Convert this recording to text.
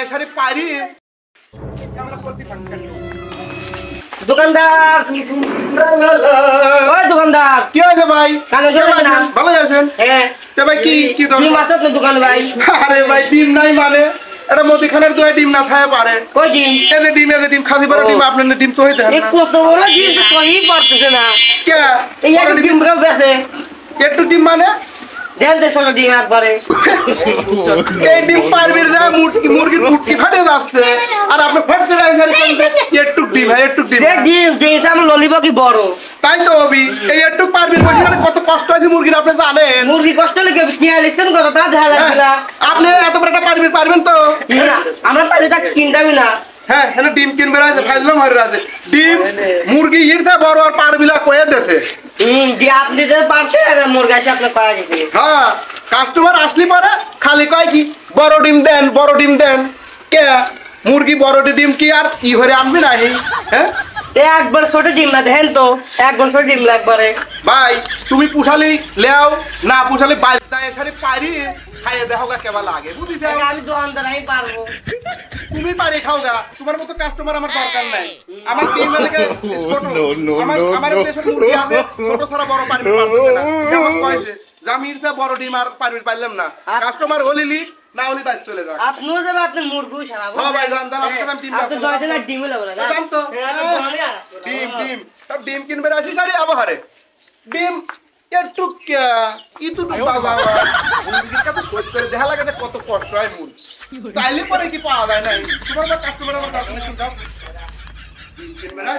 দায় সারি পারি দোকানদার ওই দোকানদার কি হয়েছে ভাই? ভালো আছেন? হ্যাঁ ভাই কি কি ডিম আছে আপনার দোকানে ভাই? আরে ভাই ডিম নাই মানে এটা মুদিখানার দোয়া ডিম না খায় পারে কই ডিম? এই যে ডিম খাসি পারে ডিম আপনার ডিম তো হইতে এই কত বড় ডিম তো কই পড়তেছে না কে এই এক ডিম বেচে একটু ডিম মানে দেন দে ছোট ডিম একবারে এই ডিম পারবির যা মুরগির ফুটকি ফাটে যাচ্ছে আর আপনি ফাটতে রাখছেন একটু ডিম ভাই একটু ডিম দেখ ডিম ডিম আমার ললিপপ কি বড় তাই তো হবি এই একটু পারবির বসে মানে কত কষ্ট হয়েছে মুরগির আপনি জানেন মুরগি কষ্ট লাগে কি আলিছেন কত তা ঝাল লাগবে না আপনি এত বড় একটা পারবেন তো না আমরা পারিটা কিনতামই না হ্যাঁ এখানে ডিম কিনবে আছে ফাইজলাম হয়ে আছে ডিম মুরগি ইরসা বড় আর পারবিলা কয়ে দেছে জি আপনি যে পারছেন মুরগি এসে আপনি পাওয়া যাবে হ্যাঁ কাস্টমার আসলি পরে খালি কয় কি বড় ডিম দেন কে মুরগি বড় ডিম কি আর ই ভরে আনবি না হ্যাঁ একবার ছোট ডিম না দেখেন তো একবার ছোট ডিম লাগবারে ভাই তুমি পুষালি লেও না পুষালি বাজায় সারি পারি খাইয়ে দেখো গা কেমন লাগে বুঝিস আমি দোকানদার আমি পারবো তুমি পারি খাও গা তোমার মতো কাস্টমার আমার দরকার নাই আমার টিম লাগে আমার দেশের মুরগি আছে ছোট ছাড়া বড় পারবি না যেমন কইছে জামির যা বড় ডিম আর পারবি পাইলাম না কাস্টমার হলিলি না হলি বাইরে চলে যাক আপনিও যাবে আপনার মুরগি ছাড়াবো হ্যাঁ ভাই জান দাও আপনার টিম আপনি 10 দিনের ডিম লাগবে না জান তো ডিম সব ডিম কিনবে আসি গাড়ি আবহারে ডিম একটু ইতু বাবা মুরগির কাছে খোঁজ করে দেখা লাগে যে কত কষ্ট হয় মুরগি তাইলে পরে কি পাওয়া যায় না তোমার কাস্টমার আমার কাছে দাও ডিম কিনবে না